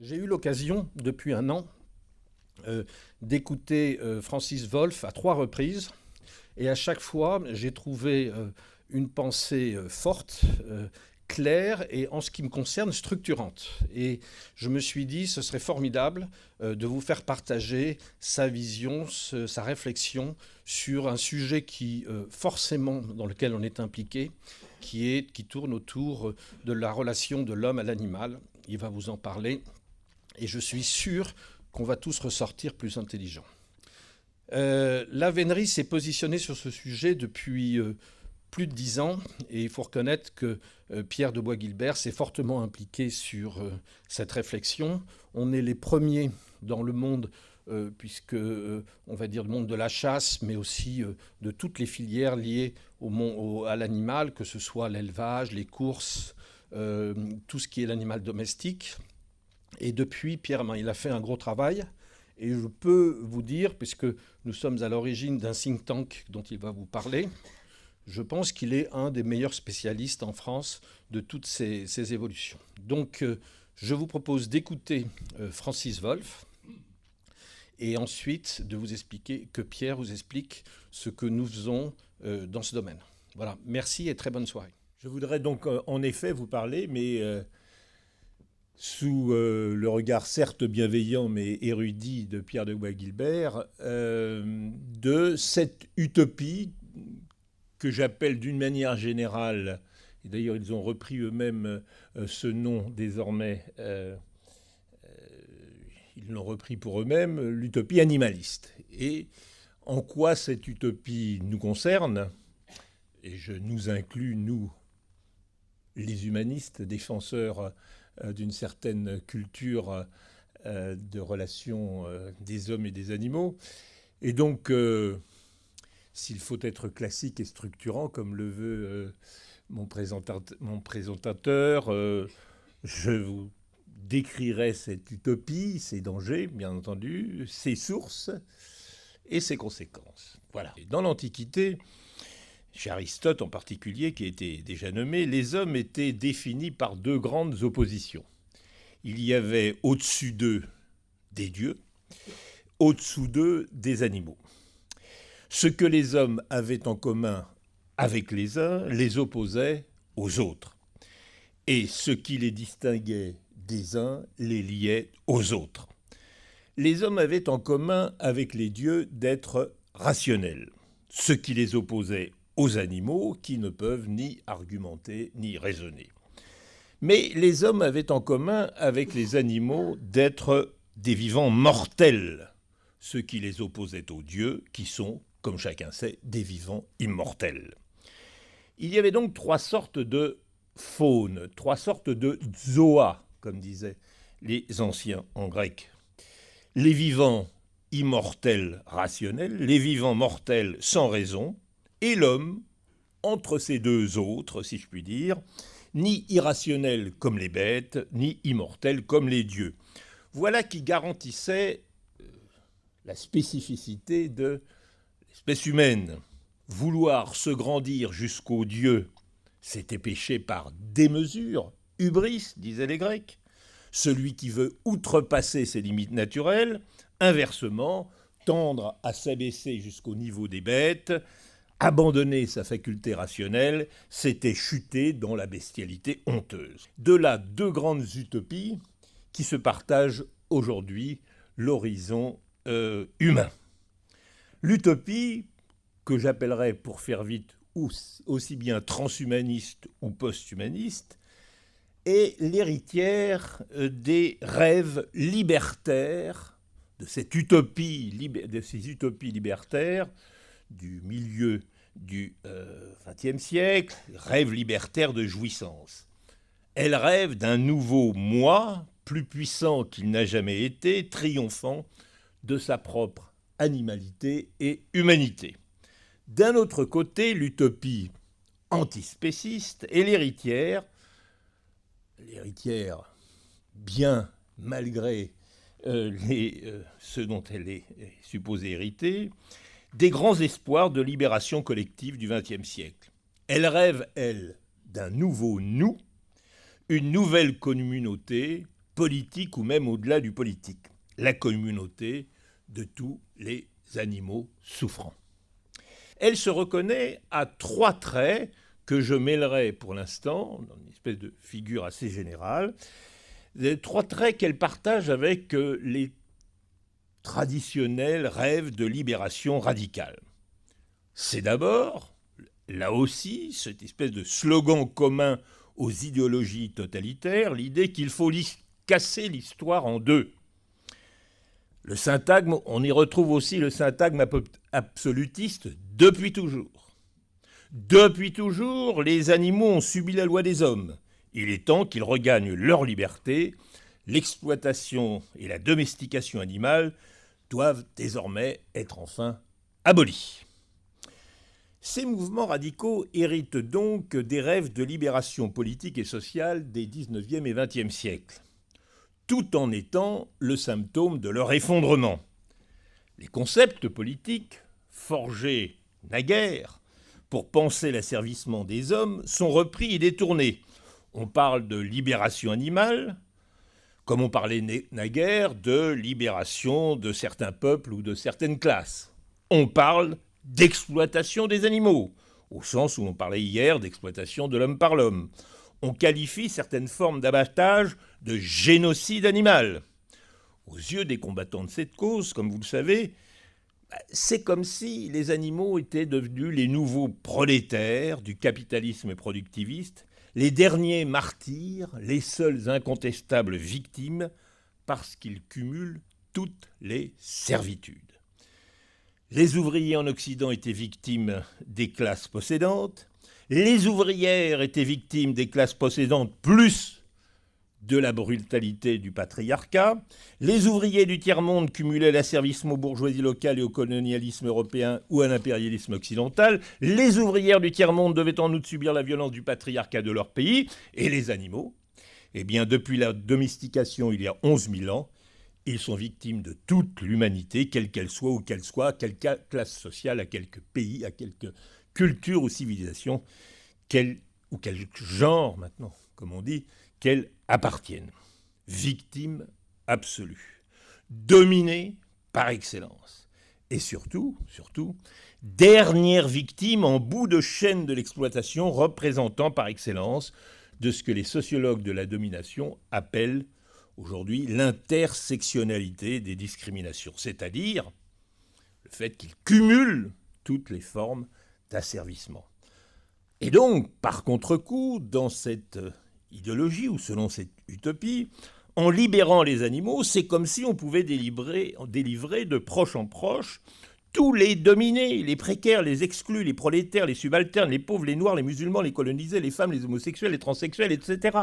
J'ai eu l'occasion, depuis un an, d'écouter Francis Wolff à 3 reprises. Et à chaque fois, j'ai trouvé une pensée forte, claire et, en ce qui me concerne, structurante. Et je me suis dit, ce serait formidable de vous faire partager sa vision, sa réflexion sur un sujet qui, forcément, dans lequel on est impliqué, qui tourne autour de la relation de l'homme à l'animal. Il va vous en parler. Et je suis sûr qu'on va tous ressortir plus intelligents. La vénerie s'est positionnée sur ce sujet depuis plus de 10 ans, et il faut reconnaître que Pierre de Bois-Guilbert s'est fortement impliqué sur cette réflexion. On est les premiers dans le monde, puisque on va dire le monde de la chasse, mais aussi de toutes les filières liées à l'animal, que ce soit l'élevage, les courses, tout ce qui est l'animal domestique. Et depuis, Pierre, il a fait un gros travail. Et je peux vous dire, puisque nous sommes à l'origine d'un think tank dont il va vous parler, je pense qu'il est un des meilleurs spécialistes en France de toutes ces évolutions. Donc, je vous propose d'écouter Francis Wolff et ensuite de vous expliquer, que Pierre vous explique ce que nous faisons dans ce domaine. Voilà, merci et très bonne soirée. Je voudrais donc en effet vous parler, mais sous le regard certes bienveillant mais érudit de Pierre de Bois-Guilbert, de cette utopie que j'appelle d'une manière générale, et d'ailleurs ils ont repris eux-mêmes ce nom désormais, ils l'ont repris pour eux-mêmes, l'utopie animaliste. Et en quoi cette utopie nous concerne, et je nous inclus, nous, les humanistes, défenseurs d'une certaine culture de relation des hommes et des animaux. Et donc, s'il faut être classique et structurant, comme le veut mon présentateur, je vous décrirai cette utopie, ses dangers, bien entendu, ses sources et ses conséquences. Voilà. Et dans l'Antiquité, chez Aristote en particulier, qui était déjà nommé, les hommes étaient définis par deux grandes oppositions. Il y avait au-dessus d'eux des dieux, au-dessous d'eux des animaux. Ce que les hommes avaient en commun avec les uns les opposait aux autres. Et ce qui les distinguait des uns les liait aux autres. Les hommes avaient en commun avec les dieux d'être rationnels, ce qui les opposait aux animaux qui ne peuvent ni argumenter ni raisonner. Mais les hommes avaient en commun avec les animaux d'être des vivants mortels, ce qui les opposait aux dieux qui sont, comme chacun sait, des vivants immortels. Il y avait donc trois sortes de faune, trois sortes de zoa, comme disaient les anciens en grec. Les vivants immortels rationnels, les vivants mortels sans raison, et l'homme, entre ces deux autres, si je puis dire, ni irrationnel comme les bêtes, ni immortel comme les dieux. Voilà qui garantissait la spécificité de l'espèce humaine. Vouloir se grandir jusqu'aux dieux, c'était pécher par démesure, hubris, disaient les Grecs. Celui qui veut outrepasser ses limites naturelles, inversement, tendre à s'abaisser jusqu'au niveau des bêtes, abandonner sa faculté rationnelle, c'était chuter dans la bestialité honteuse. De là, deux grandes utopies qui se partagent aujourd'hui l'horizon humain. L'utopie, que j'appellerais pour faire vite aussi bien transhumaniste ou posthumaniste, est l'héritière des rêves libertaires, de ces utopies libertaires du milieu du XXe siècle, rêve libertaire de jouissance. Elle rêve d'un nouveau moi, plus puissant qu'il n'a jamais été, triomphant de sa propre animalité et humanité. D'un autre côté, l'utopie antispéciste est l'héritière bien malgré ce dont elle est supposée hériter, des grands espoirs de libération collective du XXe siècle. Elle rêve, elle, d'un nouveau nous, une nouvelle communauté politique ou même au-delà du politique, la communauté de tous les animaux souffrants. Elle se reconnaît à 3 traits que je mêlerai pour l'instant dans une espèce de figure assez générale, 3 traits qu'elle partage avec les traditionnels rêves de libération radicale. C'est d'abord, là aussi, cette espèce de slogan commun aux idéologies totalitaires, l'idée qu'il faut casser l'histoire en 2. Le syntagme, on y retrouve aussi le syntagme absolutiste depuis toujours. Depuis toujours, les animaux ont subi la loi des hommes. Il est temps qu'ils regagnent leur liberté. L'exploitation et la domestication animale doivent désormais être enfin abolis. Ces mouvements radicaux héritent donc des rêves de libération politique et sociale des 19e et 20e siècles, tout en étant le symptôme de leur effondrement. Les concepts politiques, forgés naguère pour penser l'asservissement des hommes, sont repris et détournés. On parle de libération animale, comme on parlait naguère de libération de certains peuples ou de certaines classes. On parle d'exploitation des animaux, au sens où on parlait hier d'exploitation de l'homme par l'homme. On qualifie certaines formes d'abattage de génocide animal. Aux yeux des combattants de cette cause, comme vous le savez, c'est comme si les animaux étaient devenus les nouveaux prolétaires du capitalisme productiviste, les derniers martyrs, les seules incontestables victimes, parce qu'ils cumulent toutes les servitudes. Les ouvriers en Occident étaient victimes des classes possédantes, les ouvrières étaient victimes des classes possédantes plus de la brutalité du patriarcat, les ouvriers du tiers-monde cumulaient l'asservissement aux bourgeoisies locales et au colonialisme européen ou à l'impérialisme occidental, les ouvrières du tiers-monde devaient en outre subir la violence du patriarcat de leur pays, et les animaux, eh bien depuis la domestication il y a 11 000 ans, ils sont victimes de toute l'humanité, quelle qu'elle soit, où qu'elle soit, à quelle classe sociale, à quelque pays, à quelque culture ou civilisation, ou quel genre maintenant, comme on dit, qu'elles appartiennent. Victimes absolues, dominées par excellence. Et surtout, dernière victime en bout de chaîne de l'exploitation, représentant par excellence de ce que les sociologues de la domination appellent aujourd'hui l'intersectionnalité des discriminations, c'est-à-dire le fait qu'ils cumulent toutes les formes d'asservissement. Et donc, par contre-coup, dans cette idéologie ou selon cette utopie, en libérant les animaux, c'est comme si on pouvait délivrer de proche en proche tous les dominés, les précaires, les exclus, les prolétaires, les subalternes, les pauvres, les noirs, les musulmans, les colonisés, les femmes, les homosexuels, les transsexuels, etc.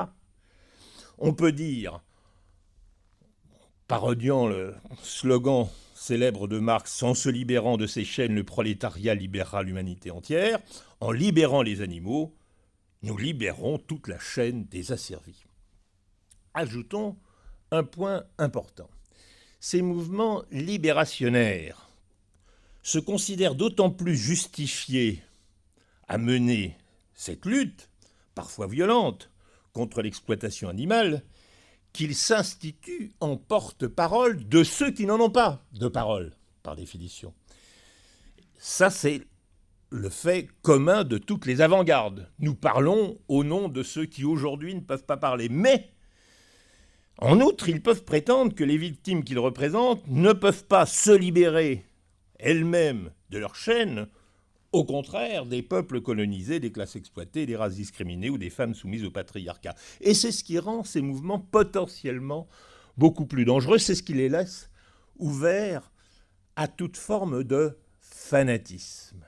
On peut dire, parodiant le slogan célèbre de Marx, en se libérant de ses chaînes, le prolétariat libérera l'humanité entière, en libérant les animaux, nous libérons toute la chaîne des asservis. Ajoutons un point important. Ces mouvements libérationnaires se considèrent d'autant plus justifiés à mener cette lutte, parfois violente, contre l'exploitation animale, qu'ils s'instituent en porte-parole de ceux qui n'en ont pas de parole, par définition. Ça, c'est le fait commun de toutes les avant-gardes. Nous parlons au nom de ceux qui aujourd'hui ne peuvent pas parler. Mais, en outre, ils peuvent prétendre que les victimes qu'ils représentent ne peuvent pas se libérer elles-mêmes de leur chaîne, au contraire des peuples colonisés, des classes exploitées, des races discriminées ou des femmes soumises au patriarcat. Et c'est ce qui rend ces mouvements potentiellement beaucoup plus dangereux, c'est ce qui les laisse ouverts à toute forme de fanatisme.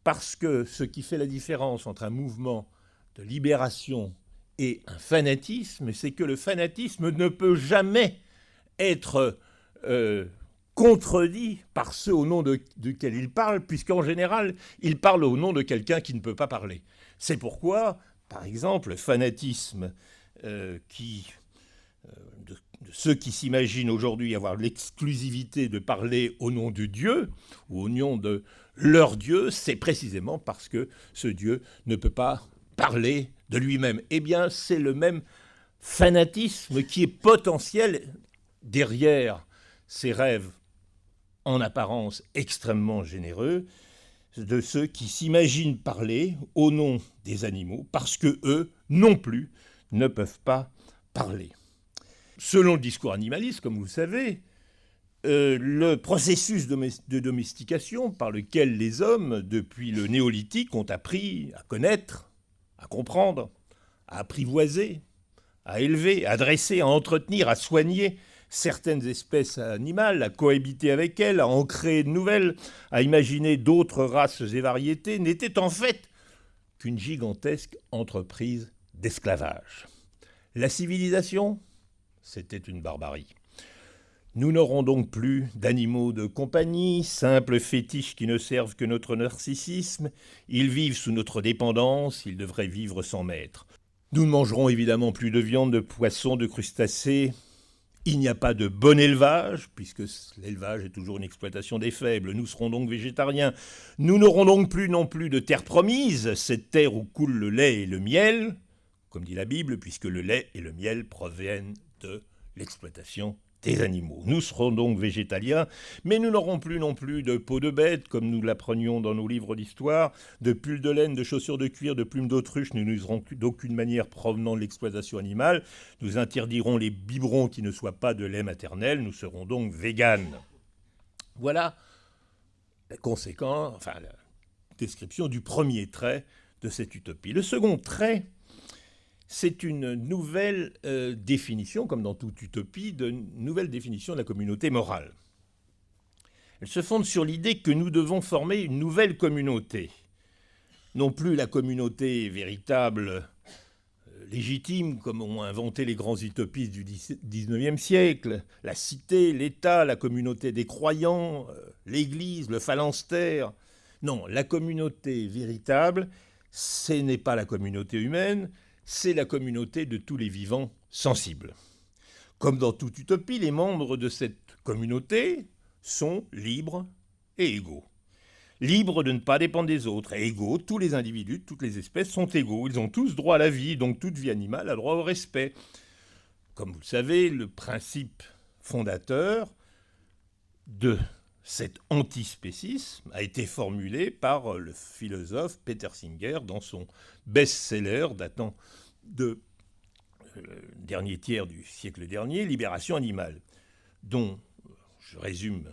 Parce que ce qui fait la différence entre un mouvement de libération et un fanatisme, c'est que le fanatisme ne peut jamais être contredit par ceux au nom duquel il parle, puisqu'en général, il parle au nom de quelqu'un qui ne peut pas parler. C'est pourquoi, par exemple, le fanatisme de ceux qui s'imaginent aujourd'hui avoir l'exclusivité de parler au nom de Dieu, ou au nom de leur Dieu, c'est précisément parce que ce Dieu ne peut pas parler de lui-même. Eh bien, c'est le même fanatisme qui est potentiel derrière ces rêves en apparence extrêmement généreux de ceux qui s'imaginent parler au nom des animaux parce que eux non plus ne peuvent pas parler. Selon le discours animaliste, comme vous le savez, le processus de domestication par lequel les hommes, depuis le néolithique, ont appris à connaître, à comprendre, à apprivoiser, à élever, à dresser, à entretenir, à soigner certaines espèces animales, à cohabiter avec elles, à en créer de nouvelles, à imaginer d'autres races et variétés, n'était en fait qu'une gigantesque entreprise d'esclavage. La civilisation, c'était une barbarie. Nous n'aurons donc plus d'animaux de compagnie, simples fétiches qui ne servent que notre narcissisme. Ils vivent sous notre dépendance, ils devraient vivre sans maître. Nous ne mangerons évidemment plus de viande, de poissons, de crustacés. Il n'y a pas de bon élevage, puisque l'élevage est toujours une exploitation des faibles. Nous serons donc végétariens. Nous n'aurons donc plus non plus de terre promise, cette terre où coule le lait et le miel, comme dit la Bible, puisque le lait et le miel proviennent de l'exploitation des animaux. Nous serons donc végétaliens, mais nous n'aurons plus non plus de peau de bête, comme nous l'apprenions dans nos livres d'histoire, de pulls de laine, de chaussures de cuir, de plumes d'autruche. Nous n'userons d'aucune manière provenant de l'exploitation animale. Nous interdirons les biberons qui ne soient pas de lait maternel. Nous serons donc véganes. Voilà la description du premier trait de cette utopie. Le second trait, c'est une nouvelle définition, comme dans toute utopie, de nouvelle définition de la communauté morale. Elle se fonde sur l'idée que nous devons former une nouvelle communauté. Non plus la communauté véritable, légitime, comme ont inventé les grands utopistes du XIXe siècle, la cité, l'État, la communauté des croyants, l'Église, le phalanstère. Non, la communauté véritable, ce n'est pas la communauté humaine, c'est la communauté de tous les vivants sensibles. Comme dans toute utopie, les membres de cette communauté sont libres et égaux. Libres de ne pas dépendre des autres et égaux, tous les individus, toutes les espèces sont égaux. Ils ont tous droit à la vie, donc toute vie animale a droit au respect. Comme vous le savez, le principe fondateur de cet antispécisme a été formulé par le philosophe Peter Singer dans son best-seller datant de dernier tiers du siècle dernier, Libération animale, dont, je résume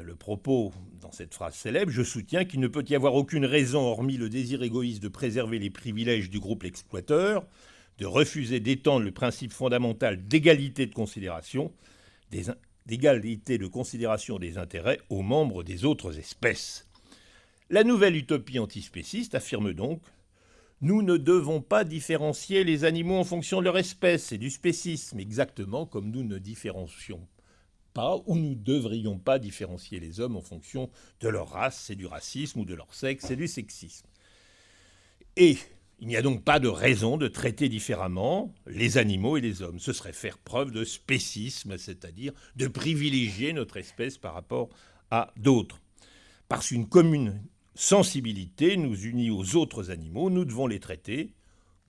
le propos dans cette phrase célèbre, je soutiens qu'il ne peut y avoir aucune raison, hormis le désir égoïste de préserver les privilèges du groupe exploiteur, de refuser d'étendre le principe fondamental d'égalité de considération des intérêts aux membres des autres espèces. La nouvelle utopie antispéciste affirme donc « Nous ne devons pas différencier les animaux en fonction de leur espèce et du spécisme, exactement comme nous ne différencions pas ou nous ne devrions pas différencier les hommes en fonction de leur race, c'est du racisme, ou de leur sexe, c'est du sexisme. » Et il n'y a donc pas de raison de traiter différemment les animaux et les hommes. Ce serait faire preuve de spécisme, c'est-à-dire de privilégier notre espèce par rapport à d'autres. Parce qu'une commune sensibilité nous unit aux autres animaux, nous devons les traiter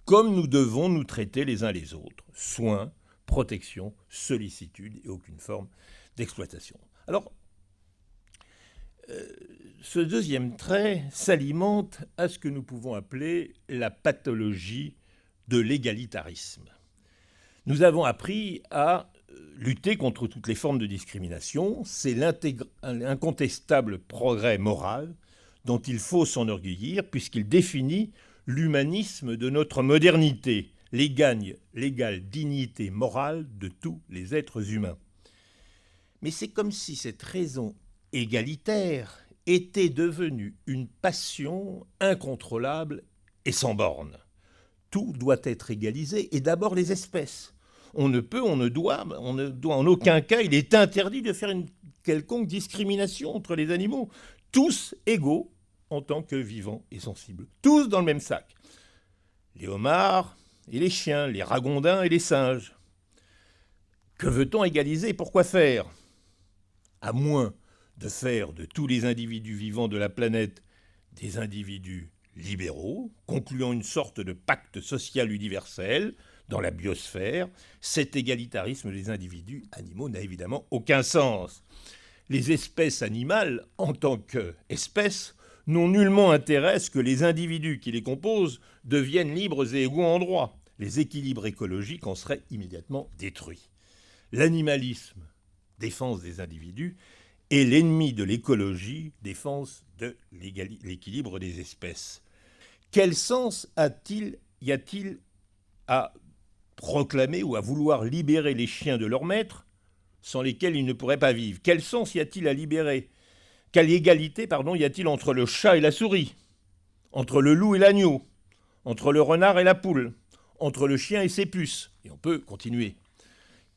comme nous devons nous traiter les uns les autres. Soins, protection, sollicitude et aucune forme d'exploitation. Alors, ce deuxième trait s'alimente à ce que nous pouvons appeler la pathologie de l'égalitarisme. Nous avons appris à lutter contre toutes les formes de discrimination. C'est l'incontestable progrès moral dont il faut s'enorgueillir puisqu'il définit l'humanisme de notre modernité, l'égale dignité morale de tous les êtres humains. Mais c'est comme si cette raison égalitaire était devenue une passion incontrôlable et sans borne. Tout doit être égalisé, et d'abord les espèces. On ne doit en aucun cas, il est interdit de faire une quelconque discrimination entre les animaux. Tous égaux en tant que vivants et sensibles. Tous dans le même sac. Les homards et les chiens, les ragondins et les singes. Que veut-on égaliser et pourquoi faire ? À moins de faire de tous les individus vivants de la planète des individus libéraux, concluant une sorte de pacte social universel, dans la biosphère. Cet égalitarisme des individus animaux n'a évidemment aucun sens. Les espèces animales, en tant qu'espèces, n'ont nullement intérêt à ce que les individus qui les composent deviennent libres et égaux en droit. Les équilibres écologiques en seraient immédiatement détruits. L'animalisme, défense des individus, est l'ennemi de l'écologie, défense de l'équilibre des espèces. Quel sens y a-t-il à proclamer ou à vouloir libérer les chiens de leur maître sans lesquels ils ne pourraient pas vivre? Quel sens y a-t-il à libérer? Quelle égalité, y a-t-il entre le chat et la souris, entre le loup et l'agneau, entre le renard et la poule, entre le chien et ses puces? Et on peut continuer.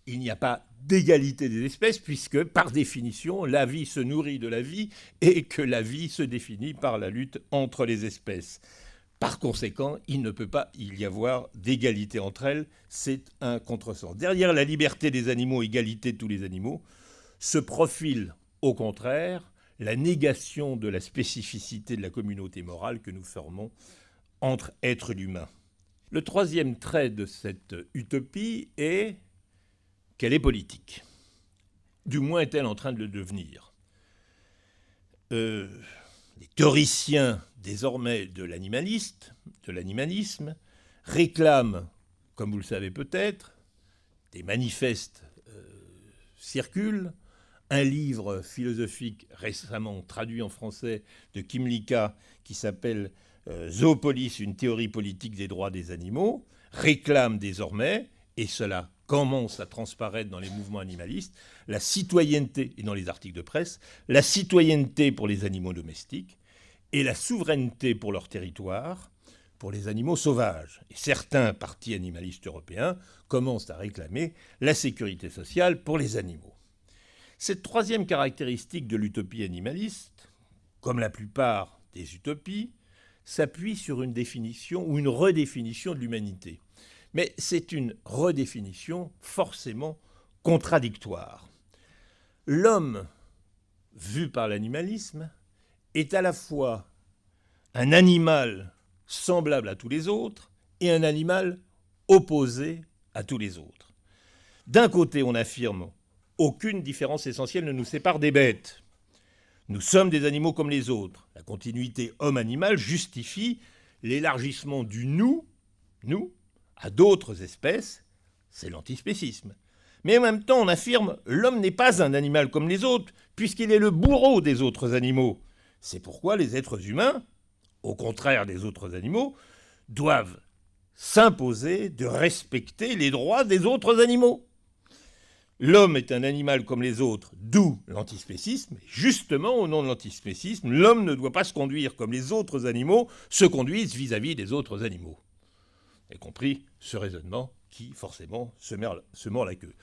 Il n'y a pas d'égalité des espèces puisque, par définition, la vie se nourrit de la vie et que la vie se définit par la lutte entre les espèces. Par conséquent, il ne peut pas y avoir d'égalité entre elles. C'est un contresens. Derrière la liberté des animaux, égalité de tous les animaux, se profile, au contraire, la négation de la spécificité de la communauté morale que nous formons entre êtres humains. Le troisième trait de cette utopie est qu'elle est politique. Du moins est-elle en train de le devenir. Les théoriciens, désormais de l'animalisme, réclament, comme vous le savez peut-être, des manifestes circulent. Un livre philosophique récemment traduit en français de Kim Lika qui s'appelle Zoopolis, une théorie politique des droits des animaux, réclame désormais, et cela commence à transparaître dans les mouvements animalistes, la citoyenneté, et dans les articles de presse, la citoyenneté pour les animaux domestiques et la souveraineté pour leur territoire, pour les animaux sauvages. Et certains partis animalistes européens commencent à réclamer la sécurité sociale pour les animaux. Cette troisième caractéristique de l'utopie animaliste, comme la plupart des utopies, s'appuie sur une définition ou une redéfinition de l'humanité. Mais c'est une redéfinition forcément contradictoire. L'homme, vu par l'animalisme, est à la fois un animal semblable à tous les autres et un animal opposé à tous les autres. D'un côté, on affirme aucune différence essentielle ne nous sépare des bêtes. Nous sommes des animaux comme les autres. La continuité homme-animal justifie l'élargissement du nous à d'autres espèces, c'est l'antispécisme. Mais en même temps, on affirme l'homme n'est pas un animal comme les autres, puisqu'il est le bourreau des autres animaux. C'est pourquoi les êtres humains, au contraire des autres animaux, doivent s'imposer de respecter les droits des autres animaux. L'homme est un animal comme les autres, d'où l'antispécisme. Justement, au nom de l'antispécisme, l'homme ne doit pas se conduire comme les autres animaux se conduisent vis-à-vis des autres animaux. Y compris ce raisonnement qui, forcément, se mord la queue.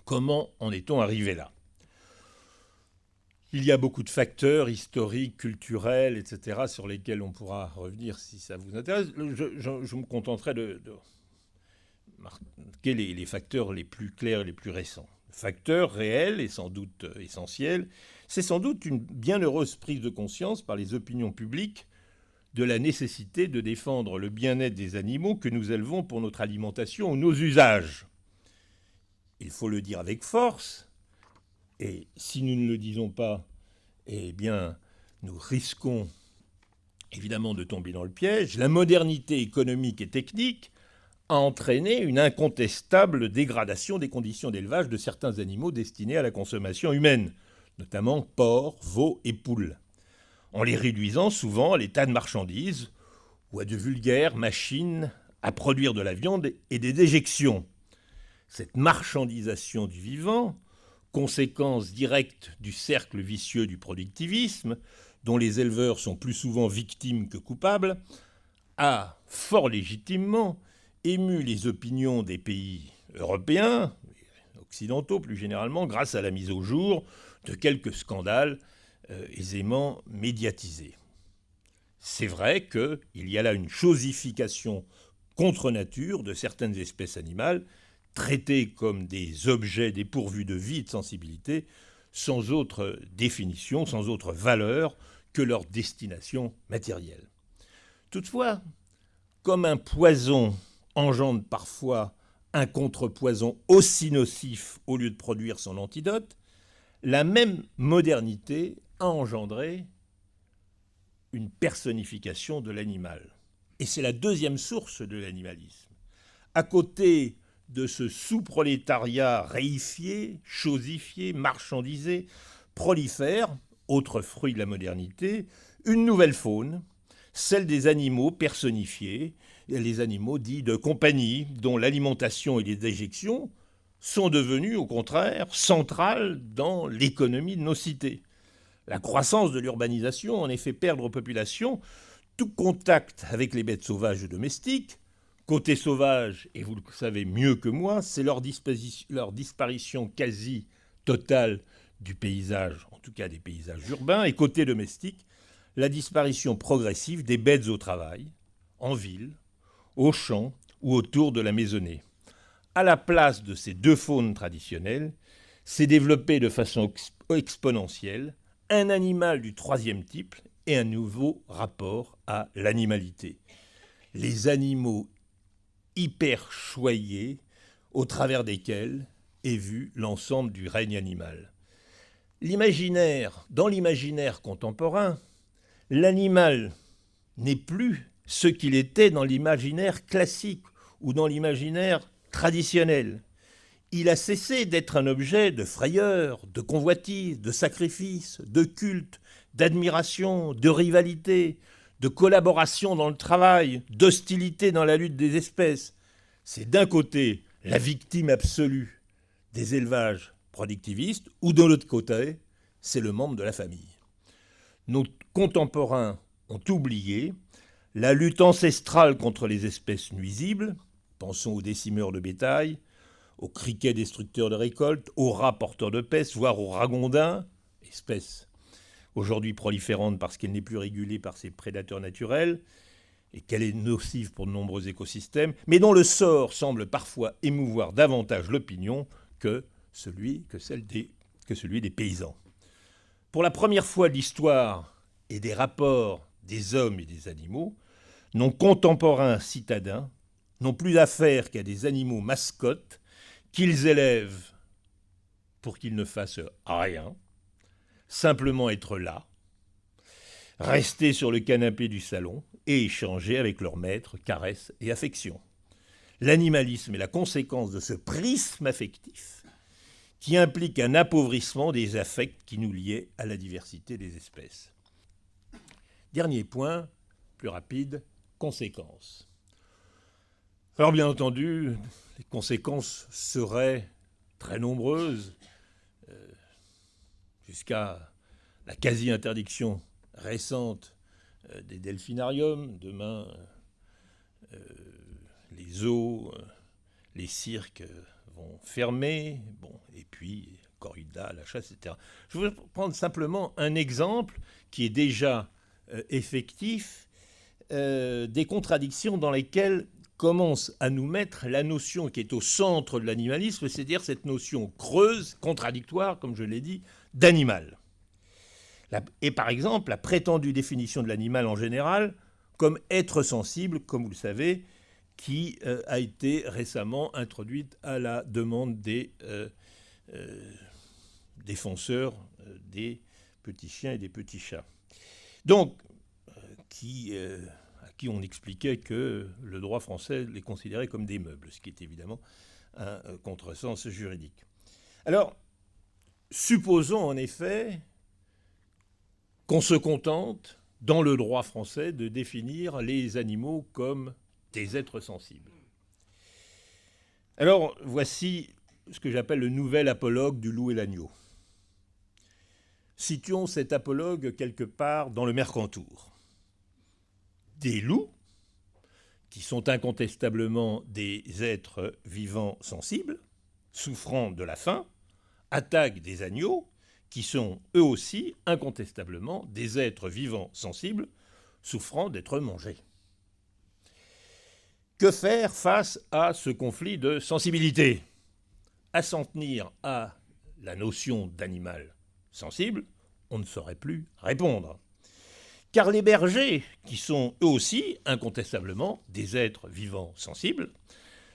Comment en est-on arrivé là? Il y a beaucoup de facteurs historiques, culturels, etc., sur lesquels on pourra revenir si ça vous intéresse. Je me contenterai de marquer les facteurs les plus clairs et les plus récents. Facteur réel et sans doute essentiel, c'est sans doute une bienheureuse prise de conscience par les opinions publiques de la nécessité de défendre le bien-être des animaux que nous élevons pour notre alimentation ou nos usages. Il faut le dire avec force, et si nous ne le disons pas, eh bien, nous risquons évidemment de tomber dans le piège. La modernité économique et technique a entraîné une incontestable dégradation des conditions d'élevage de certains animaux destinés à la consommation humaine, notamment porcs, veaux et poules, en les réduisant souvent à l'état de marchandises ou à de vulgaires machines à produire de la viande et des déjections. Cette marchandisation du vivant, conséquence directe du cercle vicieux du productivisme, dont les éleveurs sont plus souvent victimes que coupables, a fort légitimement ému les opinions des pays européens, occidentaux plus généralement, grâce à la mise au jour de quelques scandales aisément médiatisés. C'est vrai qu'il y a là une chosification contre nature de certaines espèces animales, traitées comme des objets dépourvus de vie et de sensibilité, sans autre définition, sans autre valeur que leur destination matérielle. Toutefois, comme un poison engendre parfois un contrepoison aussi nocif au lieu de produire son antidote, la même modernité a engendré une personnification de l'animal. Et c'est la deuxième source de l'animalisme. À côté de ce sous-prolétariat réifié, chosifié, marchandisé, prolifère, autre fruit de la modernité, une nouvelle faune, celle des animaux personnifiés, les animaux dits de compagnie, dont l'alimentation et les déjections sont devenus, au contraire, centrales dans l'économie de nos cités. La croissance de l'urbanisation en effet perdre aux populations tout contact avec les bêtes sauvages domestiques. Côté sauvage, et vous le savez mieux que moi, c'est leur disparition quasi totale du paysage, en tout cas des paysages urbains, et côté domestique, la disparition progressive des bêtes au travail, en ville, aux champs ou autour de la maisonnée. À la place de ces deux faunes traditionnelles, s'est développé de façon exponentielle un animal du troisième type et un nouveau rapport à l'animalité. Les animaux hyper choyés au travers desquels est vu l'ensemble du règne animal. Dans l'imaginaire contemporain, l'animal n'est plus ce qu'il était dans l'imaginaire classique ou dans l'imaginaire traditionnel. Il a cessé d'être un objet de frayeur, de convoitise, de sacrifice, de culte, d'admiration, de rivalité, de collaboration dans le travail, d'hostilité dans la lutte des espèces. C'est d'un côté la victime absolue des élevages productivistes, ou de l'autre côté, c'est le membre de la famille. Nos contemporains ont oublié la lutte ancestrale contre les espèces nuisibles, pensons aux décimeurs de bétail, aux criquets destructeurs de récoltes, aux rats porteurs de peste, voire aux ragondins, espèce aujourd'hui proliférante parce qu'elle n'est plus régulée par ses prédateurs naturels et qu'elle est nocive pour de nombreux écosystèmes, mais dont le sort semble parfois émouvoir davantage l'opinion que celui des paysans. Pour la première fois de l'histoire et des rapports des hommes et des animaux, nos contemporains citadins n'ont plus affaire qu'à des animaux mascottes qu'ils élèvent pour qu'ils ne fassent rien, simplement être là, rester sur le canapé du salon et échanger avec leur maître caresses et affection. L'animalisme est la conséquence de ce prisme affectif qui implique un appauvrissement des affects qui nous liaient à la diversité des espèces. Dernier point, plus rapide, conséquences. Alors bien entendu, les conséquences seraient très nombreuses, jusqu'à la quasi-interdiction récente des delphinariums. Demain, les zoos, les cirques vont fermer, et puis corrida, la chasse, etc. Je voudrais prendre simplement un exemple qui est déjà effectif des contradictions dans lesquelles commence à nous mettre la notion qui est au centre de l'animalisme, c'est-à-dire cette notion creuse, contradictoire, comme je l'ai dit, d'animal. Et par exemple, la prétendue définition de l'animal en général comme être sensible, comme vous le savez, qui a été récemment introduite à la demande des défenseurs des petits chiens et des petits chats. Donc, à qui on expliquait que le droit français les considérait comme des meubles, ce qui est évidemment un contresens juridique. Alors, supposons en effet qu'on se contente, dans le droit français, de définir les animaux comme des êtres sensibles. Alors, voici ce que j'appelle le nouvel apologue du loup et l'agneau. Situons cet apologue quelque part dans le Mercantour. Des loups, qui sont incontestablement des êtres vivants sensibles, souffrant de la faim, attaquent des agneaux, qui sont eux aussi incontestablement des êtres vivants sensibles, souffrant d'être mangés. Que faire face à ce conflit de sensibilité ? À s'en tenir à la notion d'animal sensible, on ne saurait plus répondre. Car les bergers, qui sont eux aussi incontestablement des êtres vivants sensibles,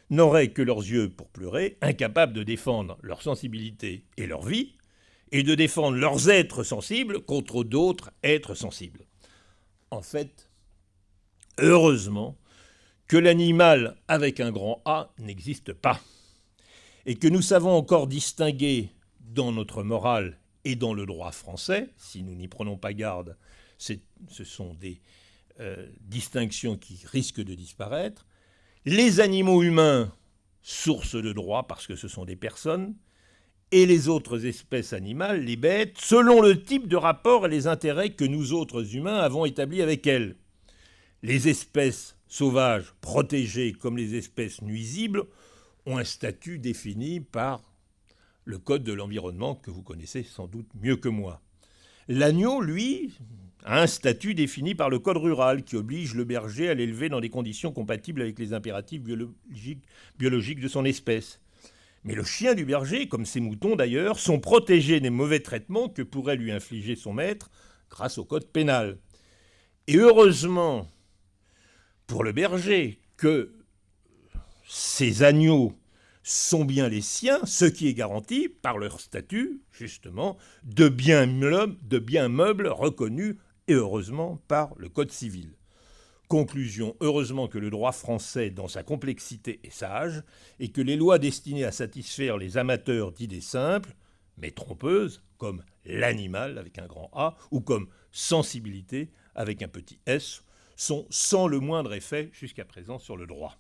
n'auraient que leurs yeux pour pleurer, incapables de défendre leur sensibilité et leur vie, et de défendre leurs êtres sensibles contre d'autres êtres sensibles. En fait, heureusement que l'animal avec un grand A n'existe pas, et que nous savons encore distinguer dans notre morale et dans le droit français, si nous n'y prenons pas garde, ce sont des distinctions qui risquent de disparaître, les animaux humains, source de droit parce que ce sont des personnes, et les autres espèces animales, les bêtes, selon le type de rapport et les intérêts que nous autres humains avons établis avec elles. Les espèces sauvages protégées comme les espèces nuisibles ont un statut défini par le code de l'environnement que vous connaissez sans doute mieux que moi. L'agneau, lui, a un statut défini par le code rural qui oblige le berger à l'élever dans des conditions compatibles avec les impératifs biologiques de son espèce. Mais le chien du berger, comme ses moutons d'ailleurs, sont protégés des mauvais traitements que pourrait lui infliger son maître grâce au code pénal. Et heureusement pour le berger que ces agneaux sont bien les siens, ce qui est garanti par leur statut, justement, de biens meubles reconnus, et heureusement par le Code civil. Conclusion, heureusement que le droit français, dans sa complexité, est sage, et que les lois destinées à satisfaire les amateurs d'idées simples, mais trompeuses, comme l'animal avec un grand A, ou comme sensibilité avec un petit s, sont sans le moindre effet jusqu'à présent sur le droit.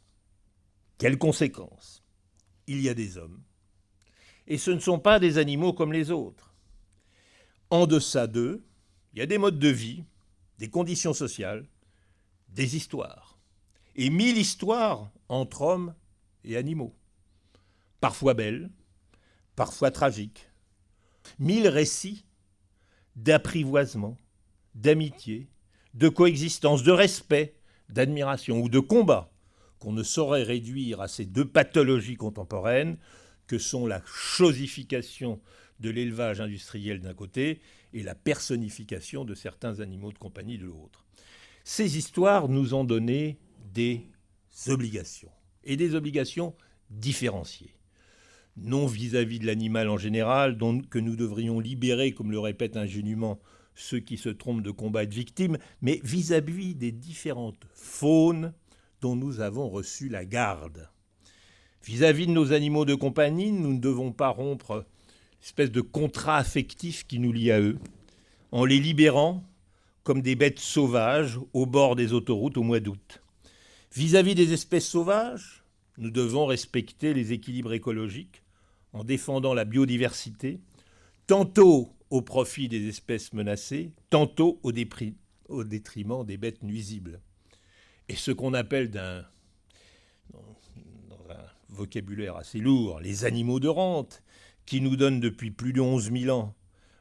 Quelles conséquences ? Il y a des hommes, et ce ne sont pas des animaux comme les autres. En deçà d'eux, il y a des modes de vie, des conditions sociales, des histoires, et 1000 histoires entre hommes et animaux, parfois belles, parfois tragiques, 1000 récits d'apprivoisement, d'amitié, de coexistence, de respect, d'admiration ou de combat qu'on ne saurait réduire à ces deux pathologies contemporaines que sont la chosification de l'élevage industriel d'un côté et la personnification de certains animaux de compagnie de l'autre. Ces histoires nous ont donné des obligations, et des obligations différenciées. Non vis-à-vis de l'animal en général, que nous devrions libérer, comme le répètent ingénument ceux qui se trompent de combat et de victimes, mais vis-à-vis des différentes faunes dont nous avons reçu la garde. Vis-à-vis de nos animaux de compagnie, nous ne devons pas rompre l'espèce de contrat affectif qui nous lie à eux, en les libérant comme des bêtes sauvages au bord des autoroutes au mois d'août. Vis-à-vis des espèces sauvages, nous devons respecter les équilibres écologiques en défendant la biodiversité, tantôt au profit des espèces menacées, tantôt au détriment des bêtes nuisibles. Et ce qu'on appelle dans un vocabulaire assez lourd, les animaux de rente, qui nous donnent depuis plus de 11 000 ans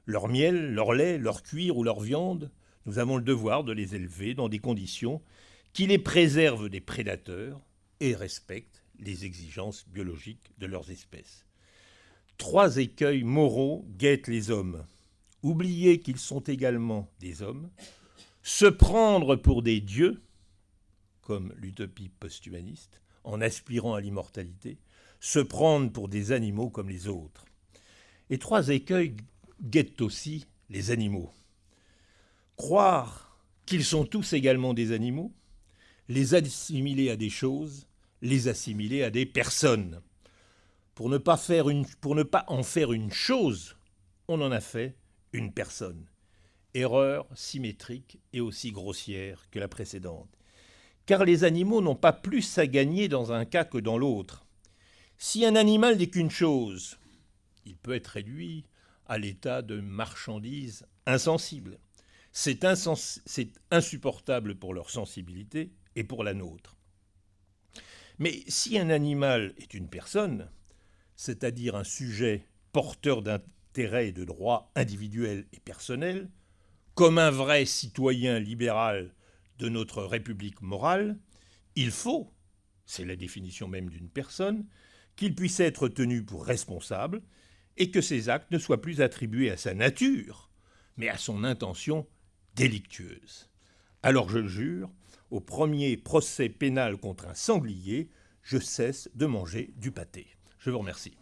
leur miel, leur lait, leur cuir ou leur viande, nous avons le devoir de les élever dans des conditions qui les préservent des prédateurs et respectent les exigences biologiques de leurs espèces. 3 écueils moraux guettent les hommes. Oublier qu'ils sont également des hommes, se prendre pour des dieux, comme l'utopie post-humaniste, en aspirant à l'immortalité, se prendre pour des animaux comme les autres. Et 3 écueils guettent aussi les animaux. Croire qu'ils sont tous également des animaux, les assimiler à des choses, les assimiler à des personnes. Pour ne pas en faire une chose, on en a fait une personne. Erreur symétrique et aussi grossière que la précédente. Car les animaux n'ont pas plus à gagner dans un cas que dans l'autre. Si un animal n'est qu'une chose, il peut être réduit à l'état de marchandise insensible. C'est insupportable pour leur sensibilité et pour la nôtre. Mais si un animal est une personne, c'est-à-dire un sujet porteur d'intérêts et de droits individuels et personnels, comme un vrai citoyen libéral de notre République morale, il faut, c'est la définition même d'une personne, qu'il puisse être tenu pour responsable et que ses actes ne soient plus attribués à sa nature, mais à son intention délictueuse. Alors je jure, au premier procès pénal contre un sanglier, je cesse de manger du pâté. Je vous remercie.